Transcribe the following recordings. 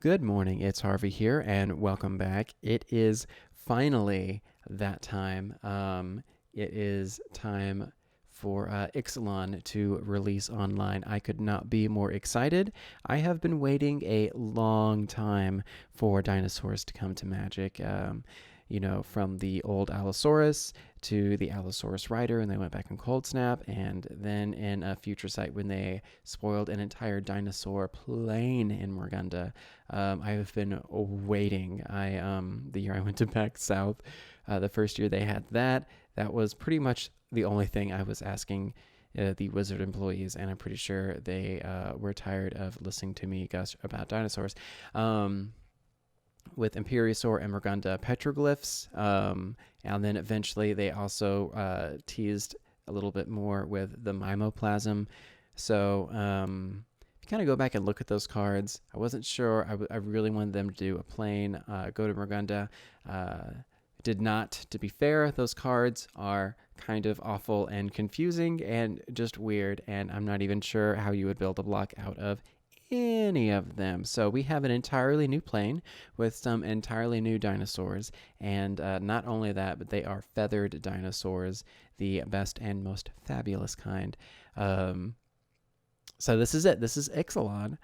Good morning, it's Harvey here, and welcome back. It is finally that time. It is time for Ixalon to release online. I could not be more excited. I have been waiting a long time for Dinosaurs to come to Magic. From the old Allosaurus to the Allosaurus Rider, and they went back in Cold Snap, and then in a future site when they spoiled an entire dinosaur plane in Morgunda. I have been waiting. The year I went to back south, the first year they had that was pretty much the only thing I was asking the Wizard employees, and I'm pretty sure they were tired of listening to me gush about dinosaurs. With Imperiosaur and Morgunda petroglyphs, and then eventually they also teased a little bit more with the Mimoplasm. So if you kind of go back and look at those cards, I wasn't sure. I really wanted them to do a plain go to Morgunda. Did not. To be fair, those cards are kind of awful and confusing and just weird, and I'm not even sure how you would build a block out of any of them. So we have an entirely new plane with some entirely new dinosaurs, and not only that, but they are feathered dinosaurs, the best and most fabulous kind. So this is it. This is Ixalon.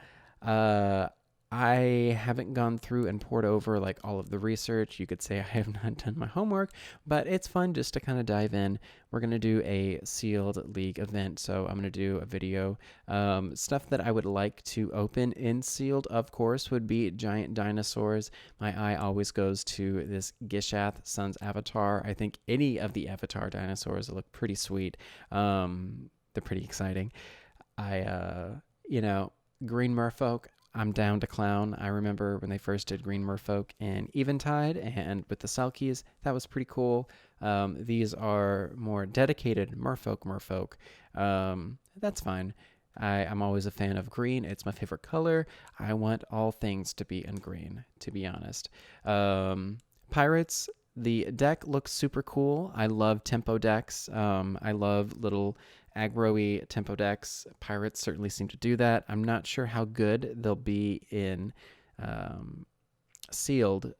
I haven't gone through and poured over like all of the research. You could say I have not done my homework, but it's fun just to kind of dive in. We're going to do a sealed league event, so I'm going to do a video. Stuff that I would like to open in sealed, of course, would be giant dinosaurs. My eye always goes to this Gishath Sun's Avatar. I think any of the Avatar dinosaurs look pretty sweet. They're pretty exciting. Green Merfolk, I'm down to clown. I remember when they first did Green Merfolk in Eventide and with the Selkies, that was pretty cool. These are more dedicated Merfolk. That's fine. I'm always a fan of green. It's my favorite color. I want all things to be in green, to be honest. Pirates, the deck looks super cool. I love tempo decks. I love little aggro-y tempo decks. Pirates certainly seem to do that. I'm not sure how good they'll be in sealed,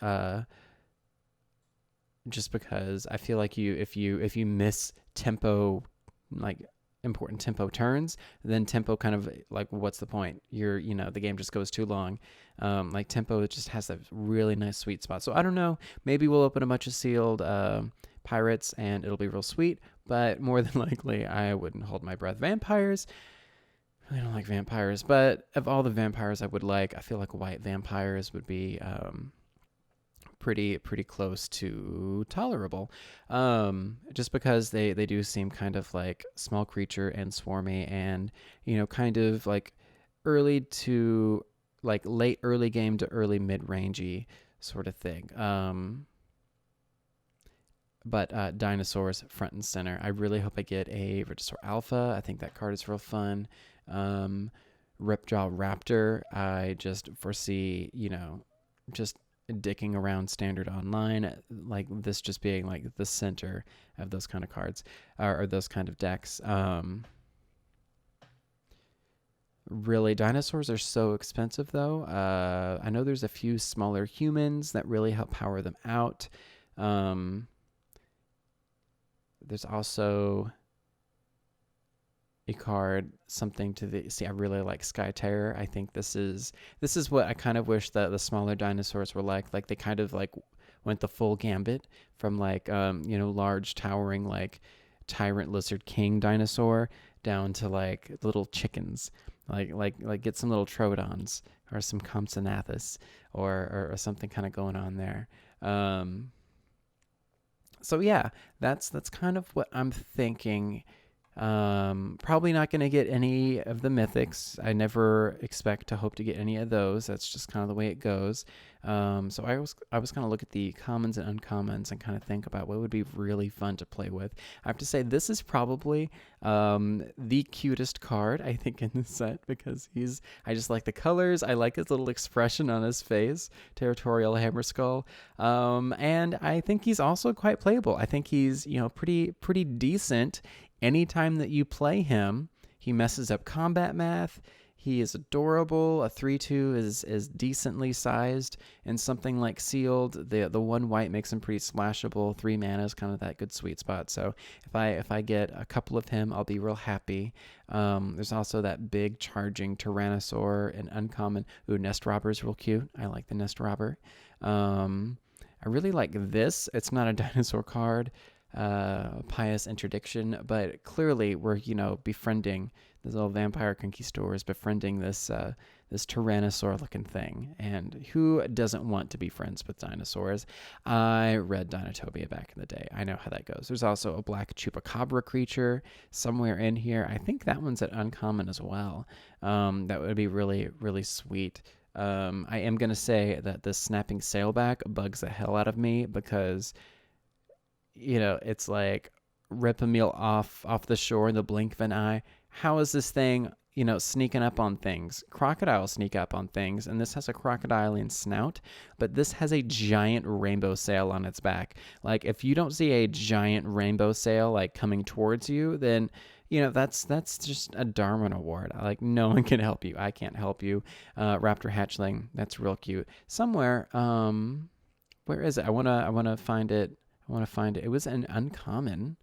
just because I feel like if you miss tempo, like important tempo turns, then tempo kind of like, what's the point? The game just goes too long. Like tempo just has that really nice sweet spot. So I don't know. Maybe we'll open a bunch of sealed pirates and it'll be real sweet, but more than likely I wouldn't hold my breath. Vampires, I don't like vampires, but of all the vampires I would like, I feel like white vampires would be pretty close to tolerable, just because they do seem kind of like small creature and swarmy, and kind of like early to like late early game to early mid-rangey sort of thing. But dinosaurs front and center. I really hope I get a Regisaur Alpha. I think that card is real fun. Ripjaw Raptor, I just foresee, just dicking around standard online, like this just being like the center of those kind of cards, or those kind of decks. Really, dinosaurs are so expensive though. I know there's a few smaller humans that really help power them out. There's also a card, something to the see. I really like Sky Terror. I think this is what I kind of wish that the smaller dinosaurs were like. Like they kind of like went the full gambit from like large towering like tyrant lizard king dinosaur down to like little chickens. Like get some little Troodons or some Compsognathus or something kind of going on there. So yeah, that's kind of what I'm thinking. Probably not going to get any of the mythics. I never expect to hope to get any of those. That's just kind of the way it goes. So I was going to look at the commons and uncommons and kind of think about what would be really fun to play with. I have to say this is probably the cutest card I think in the set, because I just like the colors. I like his little expression on his face, Territorial Hammerskull. And I think he's also quite playable. I think he's pretty decent. Anytime that you play him, he messes up combat math. He is adorable. A 3/2 is decently sized, and something like Sealed, the one white makes him pretty splashable. 3 mana is kind of that good sweet spot. So if I get a couple of him, I'll be real happy. There's also that big charging Tyrannosaur, an uncommon. Ooh, Nest Robber is real cute. I like the Nest Robber. I really like this. It's not a dinosaur card, Pious Interdiction, but clearly we're, befriending this little vampire conquistador is befriending this this Tyrannosaur looking thing. And who doesn't want to be friends with dinosaurs? I read Dinotopia back in the day. I know how that goes. There's also a black chupacabra creature somewhere in here. I think that one's at uncommon as well. That would be really, really sweet. I am going to say that the snapping sailback bugs the hell out of me because, it's like rip a meal off the shore in the blink of an eye. How is this thing, sneaking up on things? Crocodiles sneak up on things, and this has a crocodilian snout, but this has a giant rainbow sail on its back. Like, if you don't see a giant rainbow sail, like, coming towards you, then, that's just a Darwin Award. Like, no one can help you. I can't help you. Raptor hatchling, that's real cute. Somewhere, where is it? I wanna find it. It was an uncommon,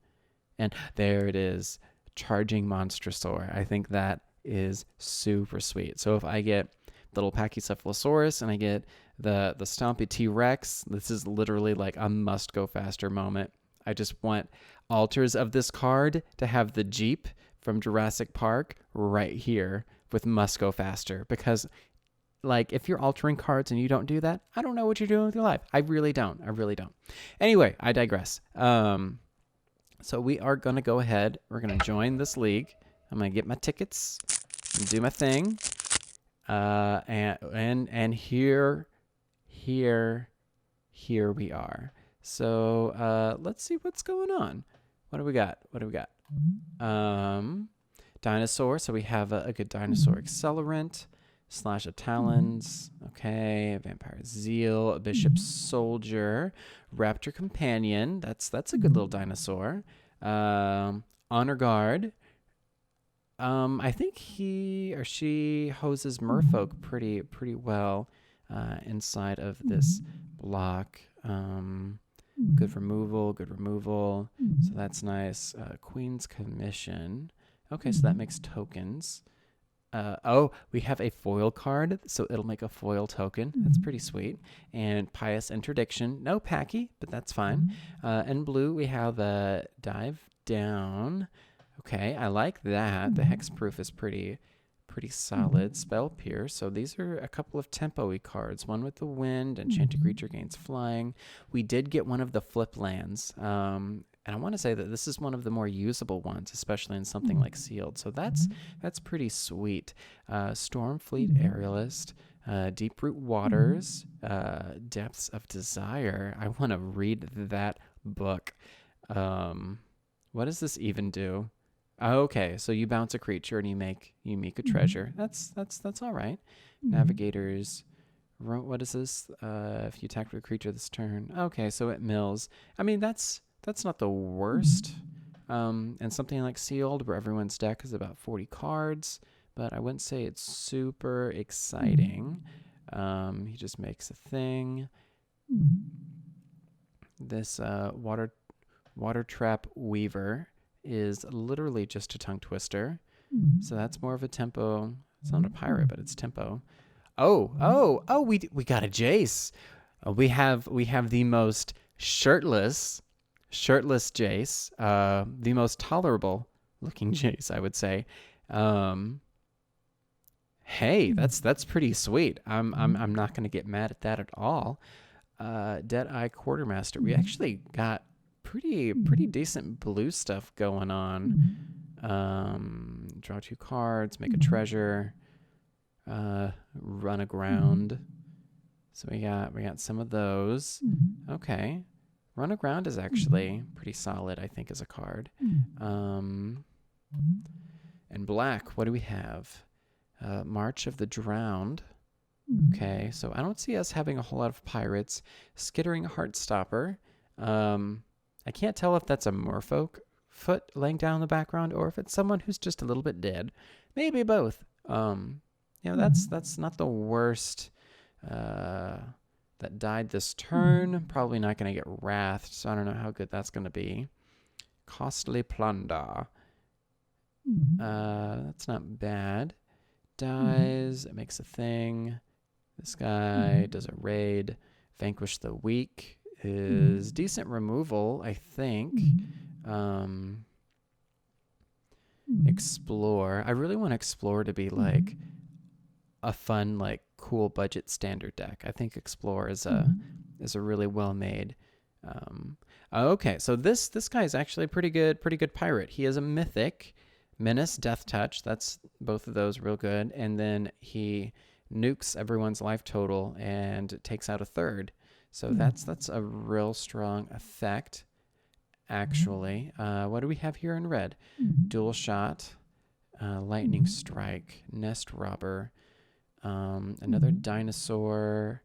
and there it is. Charging Monstrosaur. I think that is super sweet. So if I get the little Pachycephalosaurus and I get the Stompy T-Rex, this is literally like a must go faster moment. I just want alters of this card to have the Jeep from Jurassic Park right here with must go faster, because like, if you're altering cards and you don't do that, I don't know what you're doing with your life. I really don't. Anyway, I digress. So we are going to go ahead. We're going to join this league. I'm going to get my tickets and do my thing. And here we are. So let's see what's going on. What do we got? Dinosaur. So we have a good dinosaur accelerant. Slash of Talons. Okay. Vampire Zeal. Bishop Soldier. Raptor Companion. That's a good little dinosaur. Honor Guard. I think he or she hoses merfolk pretty well inside of this block. Good removal. So that's nice. Queen's Commission. Okay, so that makes tokens. We have a foil card, so it'll make a foil token. That's pretty sweet. And Pious Interdiction. No Packy, but that's fine. In blue, we have a Dive Down. Okay, I like that. The hexproof is pretty solid. Spell Pierce. So these are a couple of tempo-y cards. One with the wind, enchanted creature gains flying. We did get one of the flip lands. And I want to say that this is one of the more usable ones, especially in something like Sealed. So that's pretty sweet. Stormfleet Aerialist, Deep-Root Waters, Depths of Desire. I want to read that book. What does this even do? Okay, so you bounce a creature and you make a treasure. That's all right. Navigators. What is this? If you attack with a creature this turn. Okay, so it mills. I mean, that's not the worst. And something like Sealed, where everyone's deck is about 40 cards, but I wouldn't say it's super exciting. He just makes a thing. This water trap Weaver is literally just a tongue twister. So that's more of a tempo. It's not a pirate, but it's tempo. Oh, we got a Jace. We have the most shirtless Jace, the most tolerable looking Jace, I would say. Hey, that's pretty sweet. I'm not going to get mad at that at all. Deadeye Quartermaster. We actually got pretty decent blue stuff going on. Draw 2 cards, make a treasure, run aground. So we got some of those. Okay. Run aground is actually pretty solid, I think, as a card. And black, what do we have? March of the Drowned. Okay, so I don't see us having a whole lot of pirates. Skittering Heartstopper. I can't tell if that's a merfolk foot laying down in the background or if it's someone who's just a little bit dead. Maybe both. that's not the worst. That died this turn. Probably not going to get wrathed, so I don't know how good that's going to be. Costly plunder. That's not bad. Dies. It makes a thing. This guy does a raid. Vanquish the weak is decent removal, I think. Explore. I really want Explore to be like a fun, like cool budget standard deck. I think Explore is a really well made. Okay, so this guy is actually a pretty good pirate. He is a mythic. Menace, Death Touch. That's both of those real good. And then he nukes everyone's life total and takes out a third. So that's a real strong effect, actually. What do we have here in red? Dual Shot, Lightning Strike, Nest Robber, another Dinosaur,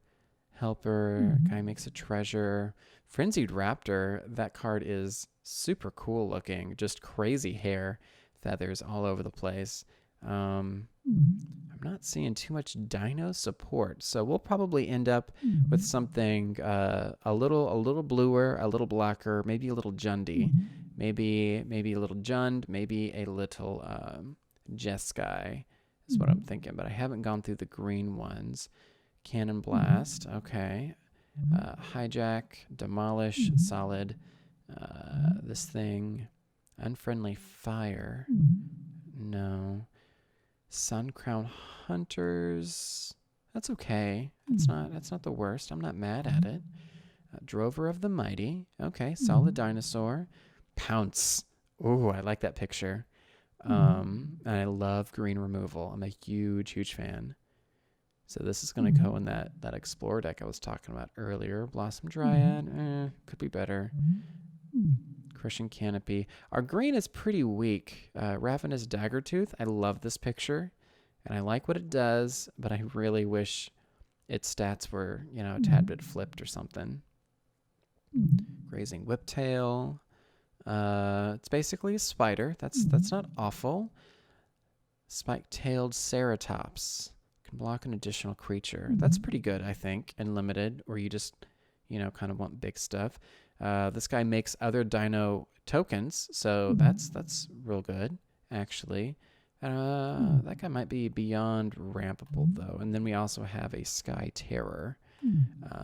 Helper, guy makes a treasure. Frenzied Raptor, that card is super cool looking. Just crazy hair, feathers all over the place. I'm not seeing too much dino support, so we'll probably end up with something a little bluer, a little blacker, maybe a little Jundy, maybe a little Jund, maybe a little Jeskai is what I'm thinking, but I haven't gone through the green ones. Cannon Blast, okay. Hijack, Demolish, Solid. This thing, Unfriendly Fire, no. Sun Crown Hunters, that's okay. That's not the worst. I'm not mad at it. Drover of the Mighty, okay. Solid Dinosaur. Pounce, ooh, I like that picture. And I love green removal. I'm a huge fan. So this is going to go in that Explorer deck I was talking about earlier. Blossom Dryad, could be better. Crushing Canopy. Our green is pretty weak. Ravenous Daggertooth, I love this picture, and I like what it does, but I really wish its stats were, a tad bit flipped or something. Grazing Whiptail. It's basically a spider. That's not awful. Spike-tailed Ceratops. Can block an additional creature. That's pretty good, I think, and limited, or you just, kind of want big stuff. This guy makes other dino tokens, so that's real good, actually. That guy might be beyond rampable, though. And then we also have a Sky Terror,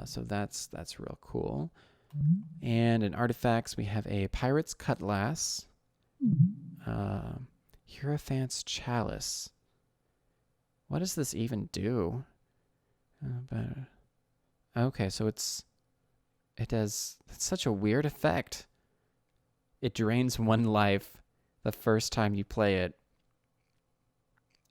so that's real cool. And in artifacts, we have a Pirate's Cutlass, Hierophant's Chalice. What does this even do? Okay, so it's such a weird effect. It drains 1 life the first time you play it,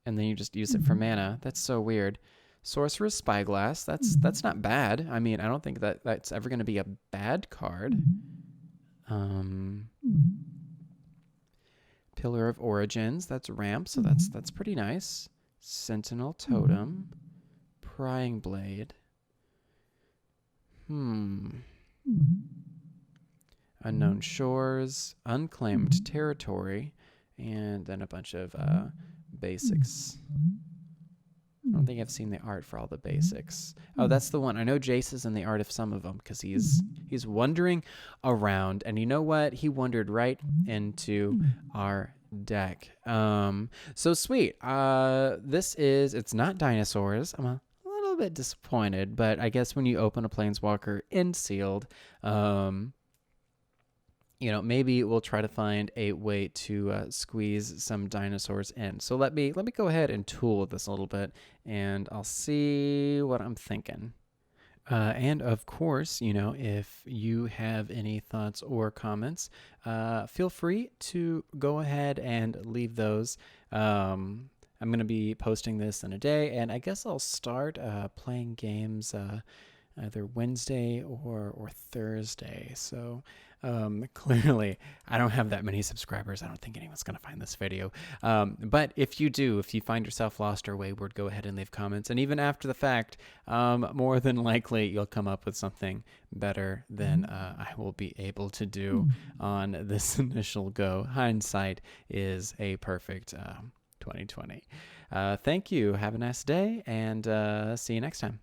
and then you just use it for mana. That's so weird. Sorcerer's Spyglass, that's not bad. I mean, I don't think that's ever going to be a bad card. Pillar of Origins, that's ramp, so that's pretty nice. Sentinel Totem, Prying Blade. Unknown Shores, Unclaimed Territory, and then a bunch of basics. I don't think I've seen the art for all the basics. Oh, that's the one. I know Jace is in the art of some of them because he's wandering around. And you know what? He wandered right into our deck. So sweet. It's not Dinosaurs. I'm a little bit disappointed, but I guess when you open a Planeswalker in sealed, maybe we'll try to find a way to squeeze some Dinosaurs in. So let me go ahead and tool with this a little bit, and I'll see what I'm thinking. And of course, if you have any thoughts or comments, feel free to go ahead and leave those. I'm going to be posting this in a day, and I guess I'll start playing games either Wednesday or Thursday. So clearly I don't have that many subscribers. I don't think anyone's going to find this video. But if you find yourself lost or wayward, go ahead and leave comments. And even after the fact, more than likely you'll come up with something better than I will be able to do on this initial go. Hindsight is a perfect 2020. Thank you. Have a nice day, and see you next time.